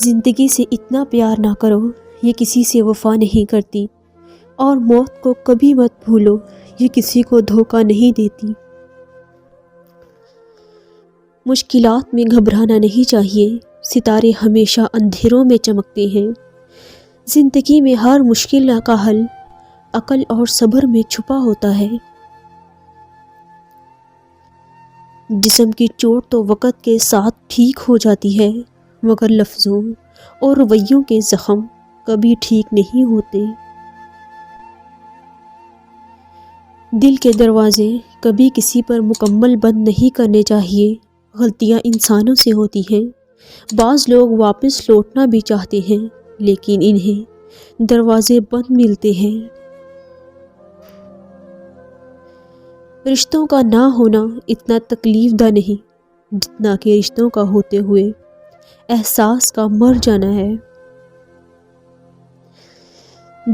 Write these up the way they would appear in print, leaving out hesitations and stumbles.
زندگی سے اتنا پیار نہ کرو، یہ کسی سے وفا نہیں کرتی، اور موت کو کبھی مت بھولو، یہ کسی کو دھوکہ نہیں دیتی۔ مشکلات میں گھبرانا نہیں چاہیے، ستارے ہمیشہ اندھیروں میں چمکتے ہیں۔ زندگی میں ہر مشکل کا حل عقل اور صبر میں چھپا ہوتا ہے۔ جسم کی چوٹ تو وقت کے ساتھ ٹھیک ہو جاتی ہے، مگر لفظوں اور رویوں کے زخم کبھی ٹھیک نہیں ہوتے۔ دل کے دروازے کبھی کسی پر مکمل بند نہیں کرنے چاہیے۔ غلطیاں انسانوں سے ہوتی ہیں، بعض لوگ واپس لوٹنا بھی چاہتے ہیں، لیکن انہیں دروازے بند ملتے ہیں۔ رشتوں کا نہ ہونا اتنا تکلیف دہ نہیں جتنا کہ رشتوں کا ہوتے ہوئے احساس کا مر جانا ہے۔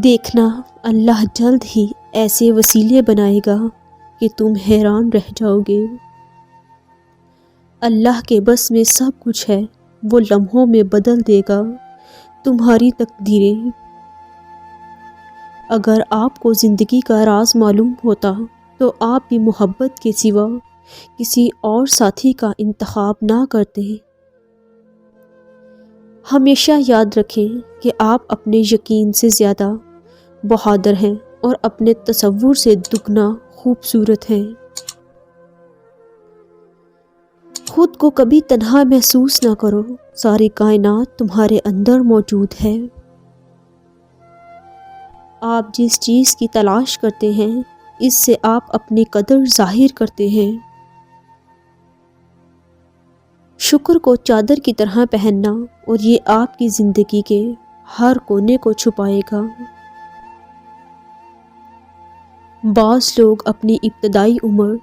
دیکھنا، اللہ جلد ہی ایسے وسیلے بنائے گا کہ تم حیران رہ جاؤ گے۔ اللہ کے بس میں سب کچھ ہے، وہ لمحوں میں بدل دے گا تمہاری تقدیریں۔ اگر آپ کو زندگی کا راز معلوم ہوتا تو آپ بھی محبت کے سوا کسی اور ساتھی کا انتخاب نہ کرتے۔ ہمیشہ یاد رکھیں کہ آپ اپنے یقین سے زیادہ بہادر ہیں اور اپنے تصور سے دگنا خوبصورت ہیں۔ خود کو کبھی تنہا محسوس نہ کرو، ساری کائنات تمہارے اندر موجود ہے۔ آپ جس چیز کی تلاش کرتے ہیں، اس سے آپ اپنی قدر ظاہر کرتے ہیں۔ شکر کو چادر کی طرح پہننا، اور یہ آپ کی زندگی کے ہر کونے کو چھپائے گا۔ بعض لوگ اپنی ابتدائی عمر،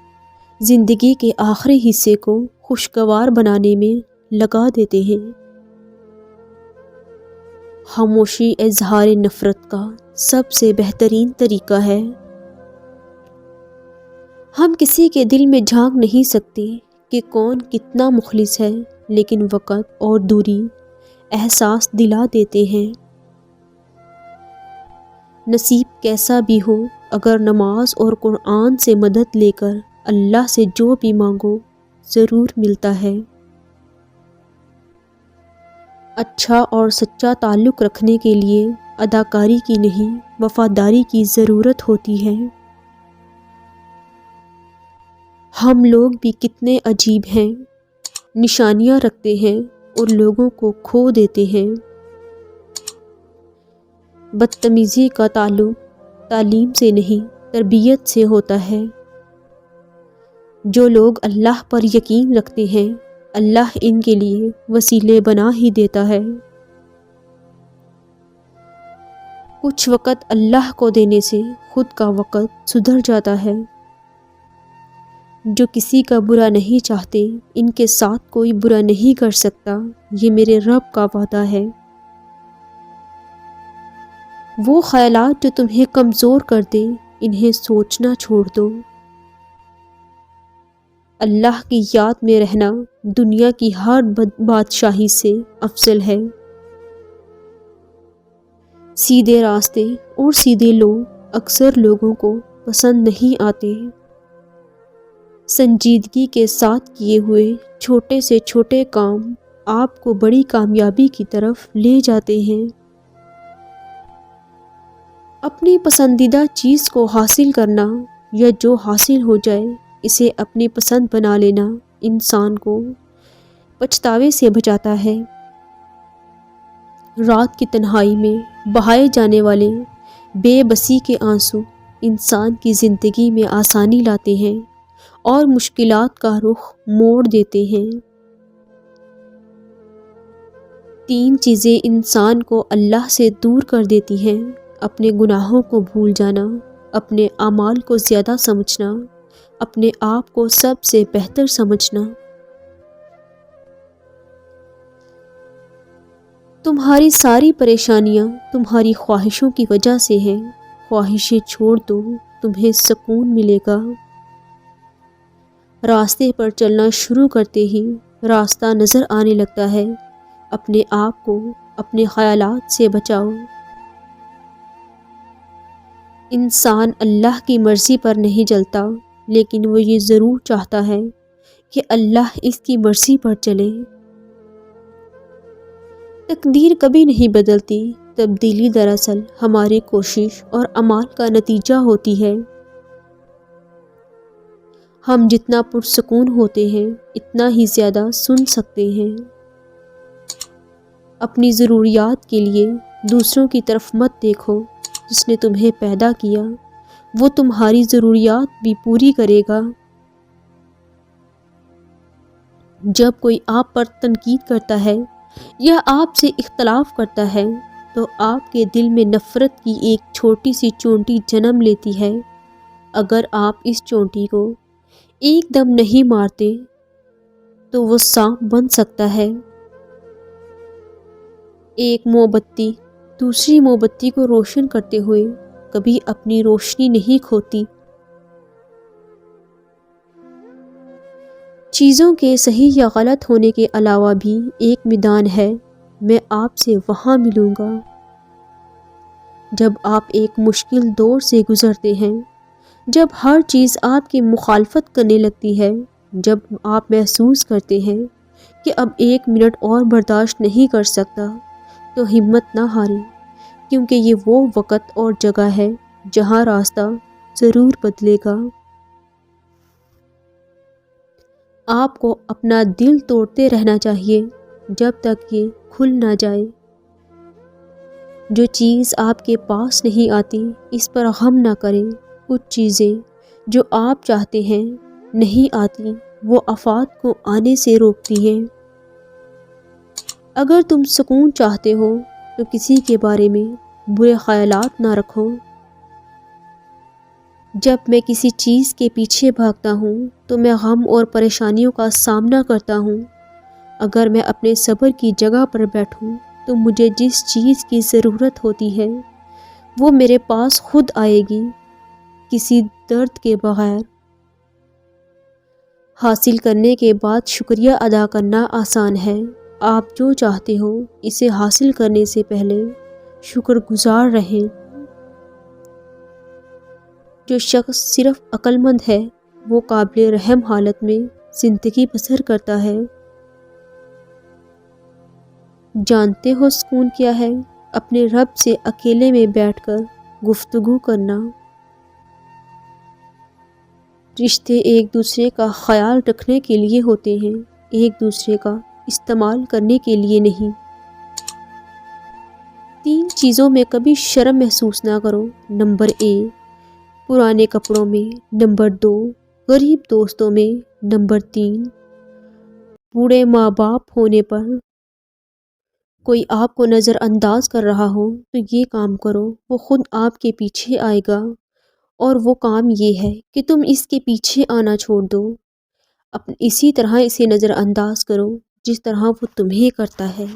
زندگی کے آخری حصے کو خوشگوار بنانے میں لگا دیتے ہیں۔ خاموشی اظہار نفرت کا سب سے بہترین طریقہ ہے۔ ہم کسی کے دل میں جھانک نہیں سکتے کہ کون کتنا مخلص ہے، لیکن وقت اور دوری احساس دلا دیتے ہیں۔ نصیب کیسا بھی ہو، اگر نماز اور قرآن سے مدد لے کر اللہ سے جو بھی مانگو ضرور ملتا ہے۔ اچھا اور سچا تعلق رکھنے کے لیے اداکاری کی نہیں، وفاداری کی ضرورت ہوتی ہے۔ ہم لوگ بھی کتنے عجیب ہیں، نشانیاں رکھتے ہیں اور لوگوں کو کھو دیتے ہیں۔ بدتمیزی کا تعلق تعلیم سے نہیں، تربیت سے ہوتا ہے۔ جو لوگ اللہ پر یقین رکھتے ہیں، اللہ ان کے لیے وسیلے بنا ہی دیتا ہے۔ کچھ وقت اللہ کو دینے سے خود کا وقت سدھر جاتا ہے۔ جو کسی کا برا نہیں چاہتے، ان کے ساتھ کوئی برا نہیں کر سکتا، یہ میرے رب کا وعدہ ہے۔ وہ خیالات جو تمہیں کمزور کر دیں، انہیں سوچنا چھوڑ دو۔ اللہ کی یاد میں رہنا دنیا کی ہر بادشاہی سے افضل ہے۔ سیدھے راستے اور سیدھے لوگ اکثر لوگوں کو پسند نہیں آتے۔ سنجیدگی کے ساتھ کیے ہوئے چھوٹے سے چھوٹے کام آپ کو بڑی کامیابی کی طرف لے جاتے ہیں۔ اپنی پسندیدہ چیز کو حاصل کرنا، یا جو حاصل ہو جائے اسے اپنی پسند بنا لینا، انسان کو پچھتاوے سے بچاتا ہے۔ رات کی تنہائی میں بہائے جانے والے بے بسی کے آنسو انسان کی زندگی میں آسانی لاتے ہیں اور مشکلات کا رخ موڑ دیتے ہیں۔ 3 چیزیں انسان کو اللہ سے دور کر دیتی ہیں: اپنے گناہوں کو بھول جانا، اپنے اعمال کو زیادہ سمجھنا، اپنے آپ کو سب سے بہتر سمجھنا۔ تمہاری ساری پریشانیاں تمہاری خواہشوں کی وجہ سے ہیں، خواہشیں چھوڑ دو، تمہیں سکون ملے گا۔ راستے پر چلنا شروع کرتے ہی راستہ نظر آنے لگتا ہے، اپنے آپ کو اپنے خیالات سے بچاؤ۔ انسان اللہ کی مرضی پر نہیں چلتا، لیکن وہ یہ ضرور چاہتا ہے کہ اللہ اس کی مرضی پر چلے۔ تقدیر کبھی نہیں بدلتی، تبدیلی دراصل ہماری کوشش اور اعمال کا نتیجہ ہوتی ہے۔ ہم جتنا پرسکون ہوتے ہیں اتنا ہی زیادہ سن سکتے ہیں۔ اپنی ضروریات کے لیے دوسروں کی طرف مت دیکھو۔ جس نے تمہیں پیدا کیا وہ تمہاری ضروریات بھی پوری کرے گا۔ جب کوئی آپ پر تنقید کرتا ہے یا آپ سے اختلاف کرتا ہے تو آپ کے دل میں نفرت کی ایک چھوٹی سی چونٹی جنم لیتی ہے۔ اگر آپ اس چونٹی کو ایک دم نہیں مارتے تو وہ سانپ بن سکتا ہے۔ ایک موم بتی دوسری موم بتی کو روشن کرتے ہوئے کبھی اپنی روشنی نہیں کھوتی۔ چیزوں کے صحیح یا غلط ہونے کے علاوہ بھی ایک میدان ہے، میں آپ سے وہاں ملوں گا۔ جب آپ ایک مشکل دور سے گزرتے ہیں، جب ہر چیز آپ کی مخالفت کرنے لگتی ہے، جب آپ محسوس کرتے ہیں کہ اب ایک منٹ اور برداشت نہیں کر سکتا، تو ہمت نہ ہاریں، کیونکہ یہ وہ وقت اور جگہ ہے جہاں راستہ ضرور بدلے گا۔ آپ کو اپنا دل توڑتے رہنا چاہیے جب تک یہ کھل نہ جائے۔ جو چیز آپ کے پاس نہیں آتی اس پر غم نہ کریں۔ کچھ چیزیں جو آپ چاہتے ہیں نہیں آتی، وہ آفات کو آنے سے روکتی ہیں۔ اگر تم سکون چاہتے ہو تو کسی کے بارے میں برے خیالات نہ رکھو۔ جب میں کسی چیز کے پیچھے بھاگتا ہوں تو میں غم اور پریشانیوں کا سامنا کرتا ہوں۔ اگر میں اپنے صبر کی جگہ پر بیٹھوں تو مجھے جس چیز کی ضرورت ہوتی ہے وہ میرے پاس خود آئے گی، کسی درد کے بغیر۔ حاصل کرنے کے بعد شکریہ ادا کرنا آسان ہے۔ آپ جو چاہتے ہو اسے حاصل کرنے سے پہلے شکر گزار رہیں۔ جو شخص صرف عقل مند ہے وہ قابل رحم حالت میں زندگی بسر کرتا ہے۔ جانتے ہو سکون کیا ہے؟ اپنے رب سے اکیلے میں بیٹھ کر گفتگو کرنا۔ رشتے ایک دوسرے کا خیال رکھنے کے لیے ہوتے ہیں، ایک دوسرے کا استعمال کرنے کے لیے نہیں۔ 3 چیزوں میں کبھی شرم محسوس نہ کرو۔ نمبر 1 پرانے کپڑوں میں، نمبر 2 غریب دوستوں میں، نمبر 3 بوڑھے ماں باپ ہونے پر۔ کوئی آپ کو نظر انداز کر رہا ہو تو یہ کام کرو، وہ خود آپ کے پیچھے آئے گا، اور وہ کام یہ ہے کہ تم اس کے پیچھے آنا چھوڑ دو۔ اسی طرح اسے نظر انداز کرو جس طرح وہ تمہیں کرتا ہے۔